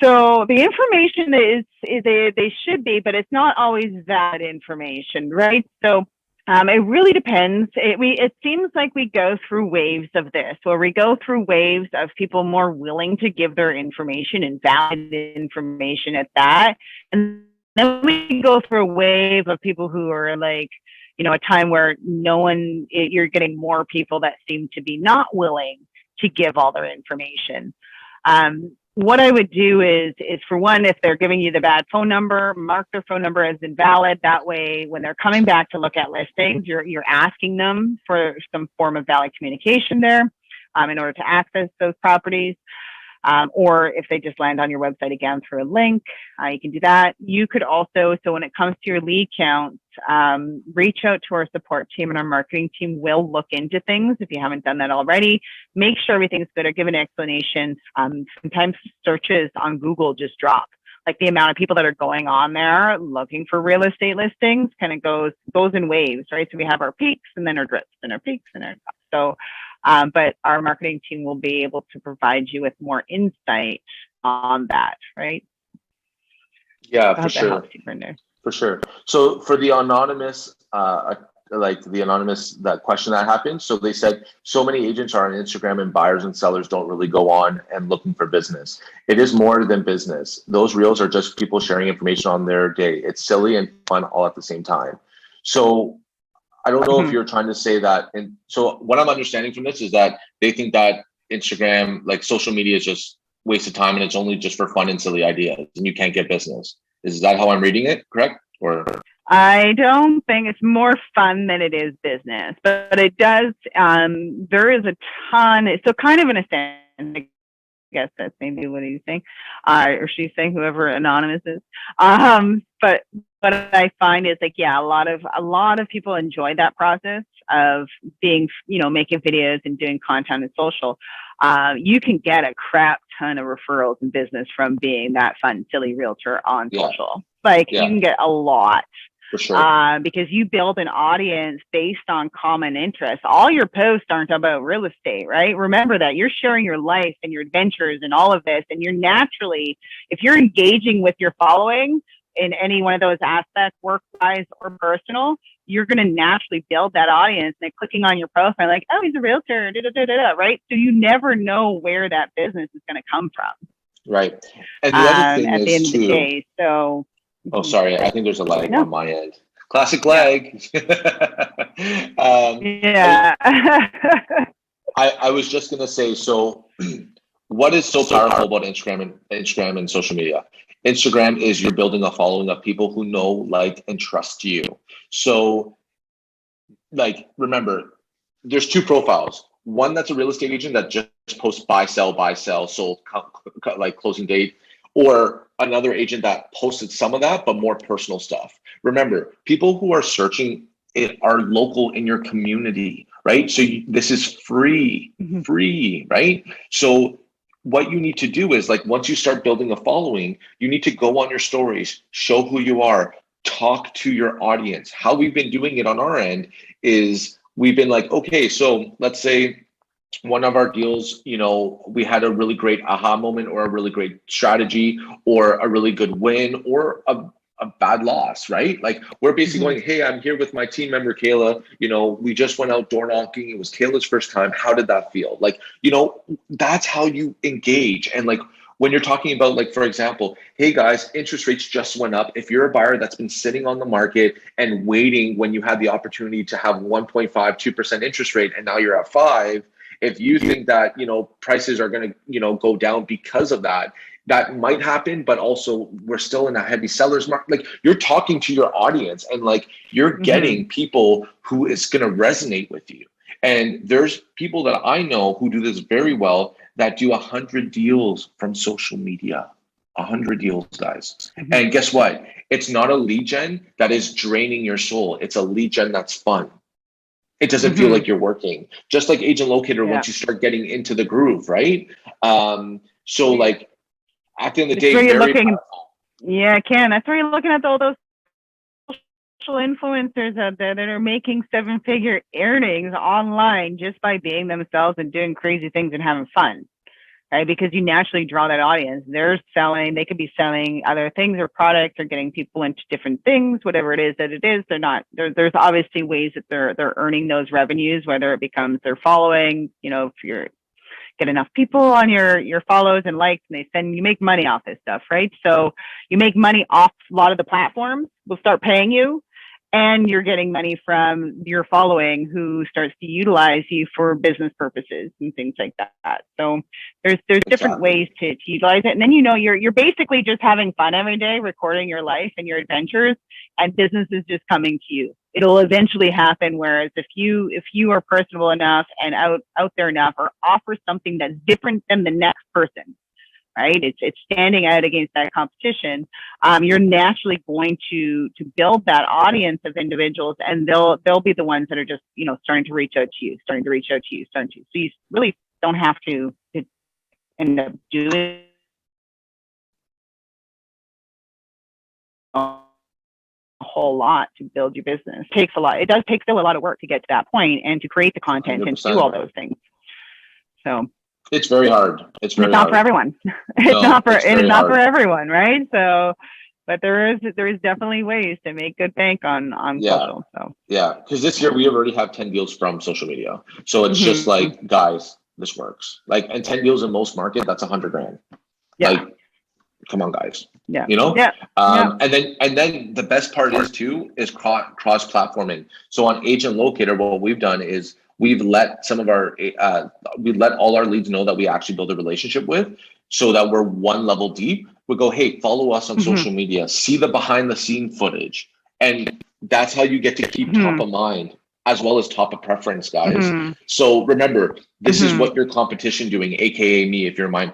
So the information is they should be, but it's not always that information, right? So it really depends. It seems like we go through waves of this, where we go through waves of people more willing to give their information and valid information at that, and then we go through a wave of people who are like, a time where you're getting more people that seem to be not willing to give all their information. What I would do is for one, if they're giving you the bad phone number, mark their phone number as invalid. That way, when they're coming back to look at listings, you're asking them for some form of valid communication there in order to access those properties. Or if they just land on your website again through a link, you can do that. You could also, so when it comes to your lead count, reach out to our support team, and our marketing team will look into things if you haven't done that already. Make sure everything's good or give an explanation. Sometimes searches on Google just drop. Like the amount of people that are going on there looking for real estate listings kind of goes in waves, right? So we have our peaks and then our drips and our peaks and our drops. So but our marketing team will be able to provide you with more insight on that, right? Yeah, for sure. For sure. So for the anonymous, that question that happened. So they said so many agents are on Instagram and buyers and sellers don't really go on and looking for business. It is more than business. Those reels are just people sharing information on their day. It's silly and fun all at the same time. So I don't know if you're trying to say that. And so what I'm understanding from this is that they think that Instagram, like social media, is just waste of time and it's only just for fun and silly ideas and you can't get business. Is that how I'm reading it? Correct? Or I don't think it's more fun than it is business, but it does. There is a ton. So kind of in a sense, I guess that's maybe what he's saying, or she's saying, whoever anonymous is. But what I find is like, yeah, a lot of people enjoy that process of being, making videos and doing content and social. You can get a crap ton of referrals and business from being that fun, silly realtor on social. You can get a lot. For sure. Because you build an audience based on common interests. All your posts aren't about real estate, right? Remember that you're sharing your life and your adventures and all of this. And you're naturally, if you're engaging with your following in any one of those aspects, work-wise or personal, you're going to naturally build that audience. And clicking on your profile, like, oh, he's a realtor, right? So you never know where that business is going to come from. Right. And the other thing at is the end too, of the day, so. Oh, sorry. I think there's a lag on my end. Classic lag. Yeah. I was just going to say, so what is so powerful about Instagram and social media? Instagram is you're building a following of people who know, like, and trust you. So, like, remember, there's 2 profiles. One that's a real estate agent that just posts buy, sell, sold, like closing date. Or another agent that posted some of that, but more personal stuff. Remember, people who are searching are local in your community, right? So this is free, right? So what you need to do is, like, once you start building a following, you need to go on your stories, show who you are, talk to your audience. How we've been doing it on our end is we've been like, okay, so let's say one of our deals, we had a really great aha moment or a really great strategy or a really good win or a bad loss, right? Like we're basically Mm-hmm. going, hey, I'm here with my team member, Kayla. We just went out door knocking. It was Kayla's first time. How did that feel? Like, that's how you engage. And like, when you're talking about, like, for example, hey guys, interest rates just went up. If you're a buyer that's been sitting on the market and waiting when you had the opportunity to have 1.5, 2% interest rate, and now you're at 5, if you think that prices are going to go down because of that, that might happen, but also we're still in a heavy sellers market. Like you're talking to your audience and like you're Mm-hmm. getting people who is going to resonate with you. And there's people that I know who do this very well that do 100 deals from social media. 100 deals, guys. Mm-hmm. And guess what? It's not a lead gen that is draining your soul. It's a lead gen that's fun. It doesn't feel Mm-hmm. like you're working. Just like Agent Locator, Yeah. once you start getting into the groove, right? So like at the end of the It's day, where you're very looking. powerful. Yeah, Ken. That's where you're looking at all those social influencers out there that are making 7-figure earnings online just by being themselves and doing crazy things and having fun. Right? Because you naturally draw that audience. They could be selling other things or products or getting people into different things, whatever it is that it is. There's obviously ways that they're earning those revenues, whether it becomes their following, if you're get enough people on your follows and likes, and you make money off this stuff, right? So you make money off a lot of the platforms will start paying you, and you're getting money from your following who starts to utilize you for business purposes and things like that. So there's different Exactly. ways to utilize it. And then you're basically just having fun every day, recording your life and your adventures, and business is just coming to you. It'll eventually happen. Whereas if you are personable enough and out there enough, or offer something that's different than the next person, right? It's standing out against that competition. You're naturally going to build that audience of individuals, and they'll be the ones that are just starting to reach out to you, starting to. So you really don't have to end up doing a whole lot to build your business. It takes a lot. It does take still a lot of work to get to that point and to create the content and to do 100%. all those things. So It's very hard. It's it's very not for hard. everyone. No, it's It is very not for hard. everyone, right? So, but there is definitely ways to make good bank on Yeah. social. So, Yeah. Because this year we already have 10 deals from social media. So it's just mm-hmm. like, guys, this works. Like, and 10 deals in most market, that's 100 grand. Yeah, Like, come on, guys. yeah, You know? yeah, yeah. And then the best part is too is cross platforming. So on Agent Locator, what we've done is we've let some of our we let all our leads know that we actually build a relationship with, so that we're one level deep. We go, hey, follow us on Mm-hmm. social media, see the behind the scene footage, and that's how you get to keep top Mm-hmm. of mind as well as top of preference, guys. Mm-hmm. So remember, this is Mm-hmm. what your competition doing, aka me, if you're my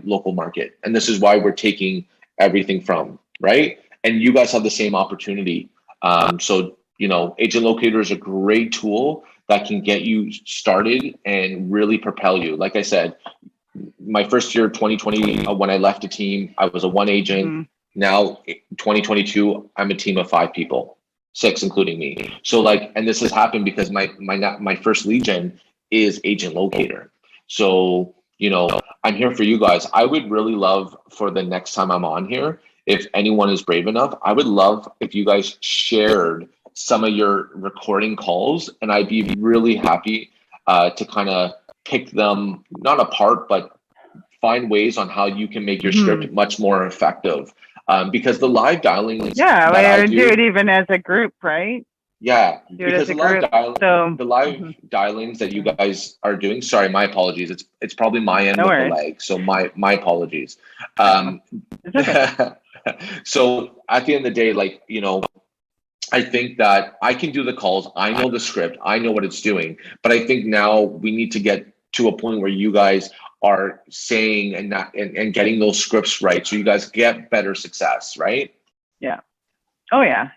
local market, and this is why we're taking everything from, right? And you guys have the same opportunity. So, Agent Locator is a great tool that can get you started and really propel you. Like I said, my first year, 2020, when I left a team, I was a one agent. Mm-hmm. Now, 2022, I'm a team of 5 people, 6 including me. So like, and this has happened because my first lead gen is Agent Locator. So, I'm here for you guys. I would really love for the next time I'm on here, if anyone is brave enough, I would love if you guys shared some of your recording calls, and I'd be really happy to kind of pick them not apart, but find ways on how you can make your Mm-hmm. script much more effective. Because the live dialings Yeah, that I we do it do, even as a group, right? yeah, Do it as because a group. So, the live mm-hmm. dialings that you guys are doing. Sorry, my apologies. It's probably my end No with the worries. lag, so my apologies. No, Um, it's okay. so at the end of the day, like I think that I can do the calls. I know the script. I know what it's doing. But I think now we need to get to a point where you guys are saying and getting those scripts right, so you guys get better success, right? Yeah. Oh yeah.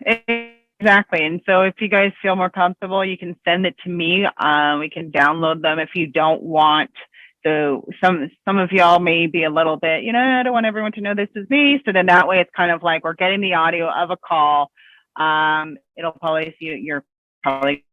Exactly. And so if you guys feel more comfortable, you can send it to me. We can download them if you don't want. So some of y'all may be a little bit, I don't want everyone to know this is me. So then that way it's kind of like we're getting the audio of a call. It'll probably you're probably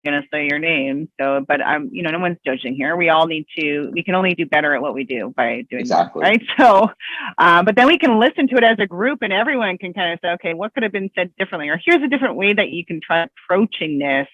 going to say your name. So, but no one's judging here. We can only do better at what we do by doing more, right? So, but then we can listen to it as a group and everyone can kind of say, okay, what could have been said differently? Or here's a different way that you can try approaching this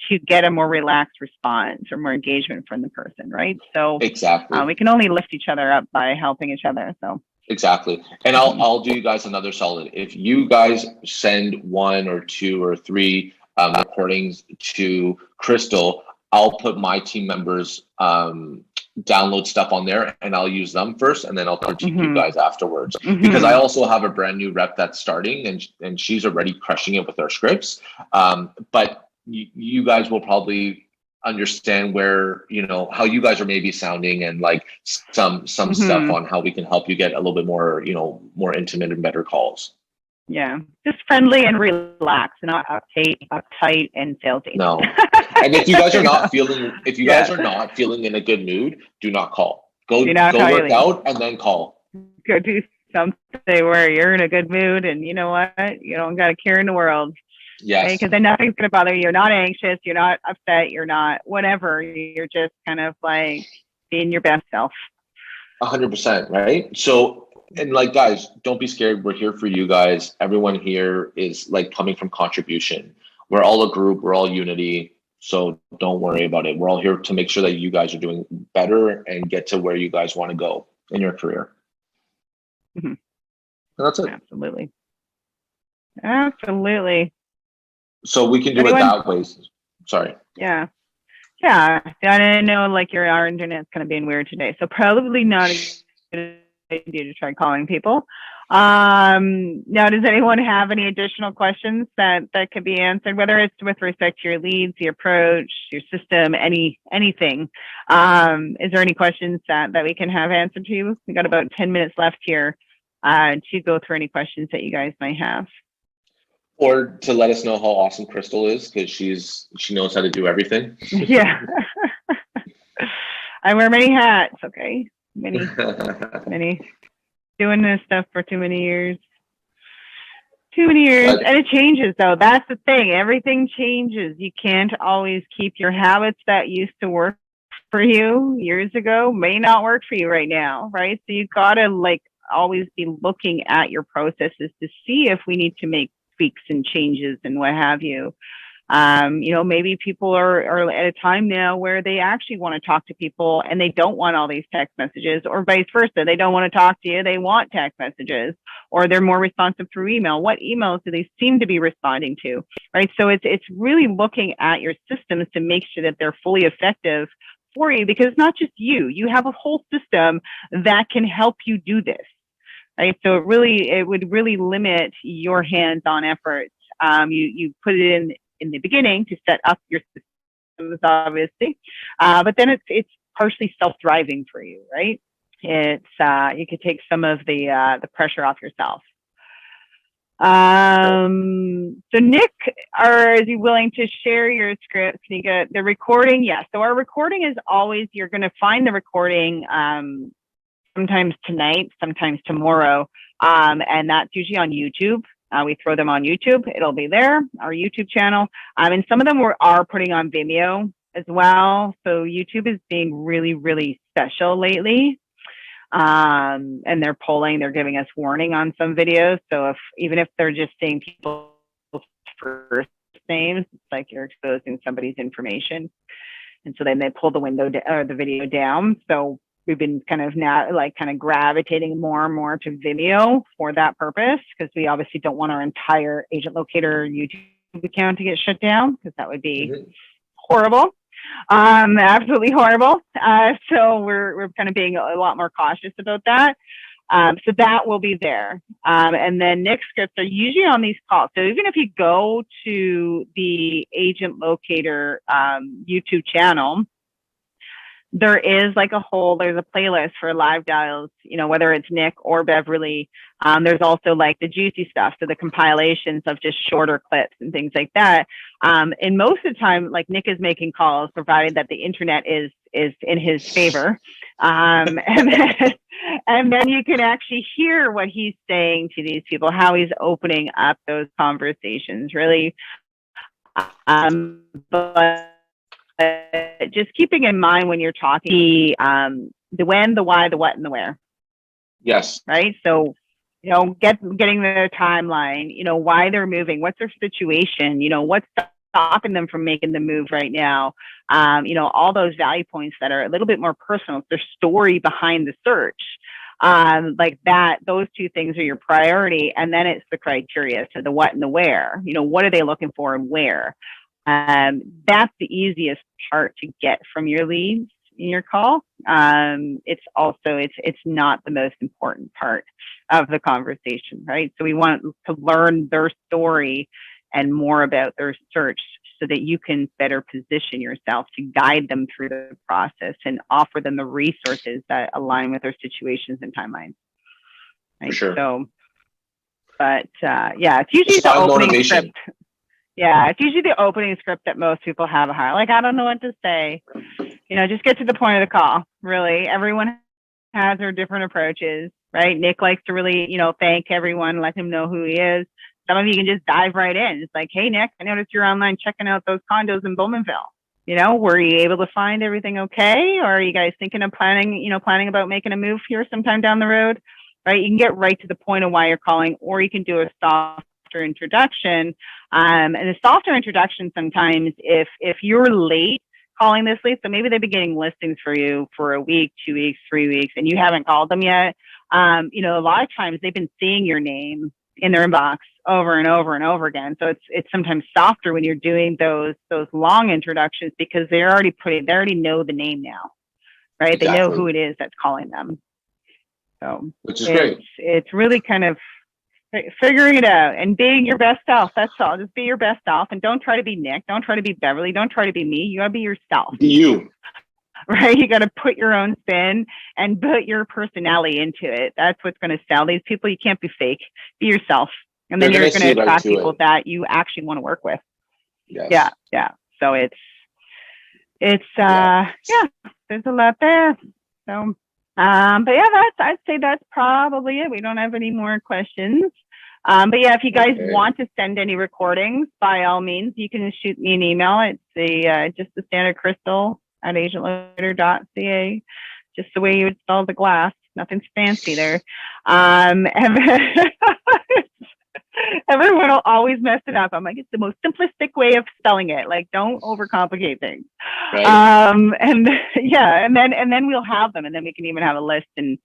to get a more relaxed response or more engagement from the person, right? So we can only lift each other up by helping each other. So. Exactly. And I'll do you guys another solid. If you guys send 1 or 2 or 3 recordings to Crystal, I'll put my team members download stuff on there and I'll use them first and then I'll critique you guys afterwards. Because I also have a brand new rep that's starting and she's already crushing it with our scripts. But you guys will probably understand where, how you guys are maybe sounding and like some stuff on how we can help you get a little bit more, more intimate and better calls. Yeah, just friendly and relaxed, not uptight and salesy. No. And if you guys are not feeling, guys are not feeling in a good mood, do not call. Go work out and then call. Go do something where you're in a good mood and you know what? You don't got a care in the world. Yes. Because then nothing's going to bother you. You're not anxious. You're not upset. You're not whatever. You're just kind of like being your best self. 100%. Right. So, and like, guys, don't be scared. We're here for you guys. Everyone here is like coming from contribution. We're all a group. We're all unity. So don't worry about it. We're all here to make sure that you guys are doing better and get to where you guys want to go in your career. And that's it. Absolutely. So we can do it that way. Sorry. Yeah. I know like our internet's kind of being weird today. So probably not a good idea to try calling people. Now, does anyone have any additional questions that could be answered, whether it's with respect to your leads, the approach, your system, anything? Is there any questions that we can have answered to you? We got about 10 minutes left here to go through any questions that you guys might have. Or to let us know how awesome Crystal is, because she knows how to do everything. Yeah. I wear many hats, okay? Many. Doing this stuff for too many years. And it changes, though. That's the thing. Everything changes. You can't always keep your habits that used to work for you years ago may not work for you right now, right? So you got to always be looking at your processes to see if we need to make tweaks and changes and what have you. Maybe people are at a time now where they actually want to talk to people and they don't want all these text messages, or vice versa. They don't want to talk to you. They want text messages, or they're more responsive through email. What emails do they seem to be responding to, right? So it's really looking at your systems to make sure that they're fully effective for you, because it's not just you. You have a whole system that can help you do this. Right, so it would really limit your hands-on efforts. You put it in the beginning to set up your systems, obviously, but then it's partially self-driving for you, right? It's you could take some of the pressure off yourself. So Nick, are you willing to share your script? Can you get the recording? Yes. So our recording is always, you're going to find the recording. Sometimes tonight, sometimes tomorrow, and that's usually on YouTube. We throw them on YouTube. It'll be there, our YouTube channel. And some of them are putting on Vimeo as well. So YouTube is being really, really special lately. And they're giving us warning on some videos. So even if they're just saying people's first names, it's like you're exposing somebody's information. And so then they pull the video down. So we've been kind of gravitating more and more to Vimeo for that purpose, because we obviously don't want our entire Agent Locator YouTube account to get shut down, because that would be horrible, absolutely horrible. So we're kind of being a lot more cautious about that. So that will be there. And then Nick's scripts are usually on these calls. So even if you go to the Agent Locator YouTube channel, there is there's a playlist for live dials, whether it's Nick or Beverly. There's also the juicy stuff, so the compilations of just shorter clips and things like that. And most of the time, Nick is making calls, provided that the internet is in his favor. And then you can actually hear what he's saying to these people, how he's opening up those conversations, really. But just keeping in mind when you're talking the when, the why, the what, and the where. Yes. Right. So, getting the timeline, why they're moving, what's their situation, what's stopping them from making the move right now. All those value points that are a little bit more personal, their story behind the search. Like that, those two things are your priority. And then it's the criteria. So the what and the where, what are they looking for and where? That's the easiest part to get from your leads in your call. It's not the most important part of the conversation, right? So we want to learn their story and more about their search so that you can better position yourself to guide them through the process and offer them the resources that align with their situations and timelines. Right? For sure. So, but it's usually the opening script. Yeah, it's usually the opening script that most people have a high. Like, I don't know what to say. Just get to the point of the call. Really, everyone has their different approaches, right? Nick likes to really, thank everyone, let him know who he is. Some of you can just dive right in. It's like, hey, Nick, I noticed you're online checking out those condos in Bowmanville. Were you able to find everything okay? Or are you guys thinking of planning about making a move here sometime down the road? Right? You can get right to the point of why you're calling, or you can do a softer introduction. And the softer introduction sometimes, if you're late calling this lead, so maybe they've been getting listings for you for a week, 2 weeks, 3 weeks, and you haven't called them yet. A lot of times they've been seeing your name in their inbox over and over and over again. So it's sometimes softer when you're doing those long introductions because they already know the name now, right? Exactly. They know who it is that's calling them. So which is great. It's really kind of figuring it out and being your best self. That's all. Just be your best self, and don't try to be Nick. Don't try to be Beverly. Don't try to be me. You gotta be yourself. Be you. Right? You got to put your own spin and put your personality into it. That's what's going to sell these people. You can't be fake. Be yourself. And then you're going to attract people that you actually want to work with. Yes. Yeah. So there's a lot there. So, but yeah, I'd say that's probably it. We don't have any more questions. But yeah, if you guys want to send any recordings, by all means, you can shoot me an email. It's just the standard crystal@agentloader.ca, just the way you would spell the glass. Nothing's fancy there. Everyone will always mess it up. I'm like, it's the most simplistic way of spelling it. Like, don't overcomplicate things. Right. And then we'll have them, and then we can even have a list and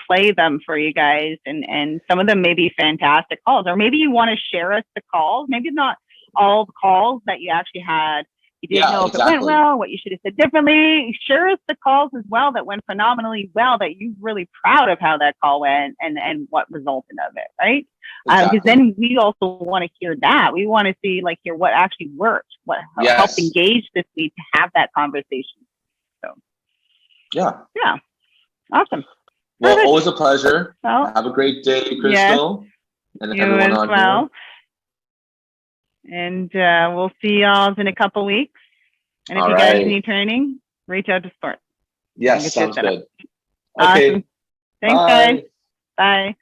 play them for you guys. And some of them may be fantastic calls, or maybe you want to share us the calls. Maybe not all the calls that you actually had. You didn't know if it went well, what you should have said differently. Share us the calls as well that went phenomenally well, that you're really proud of how that call went and what resulted of it, right? Because then we also want to hear that. We want to see, hear what actually worked, what helped engage this lead to have that conversation. So, yeah. Awesome. Well, always a pleasure. Well, have a great day, Crystal. And everyone on here. And we'll see y'all in a couple weeks. And if you guys need training, reach out to Sport. Yes, sounds good. Awesome. Thanks, guys. Bye.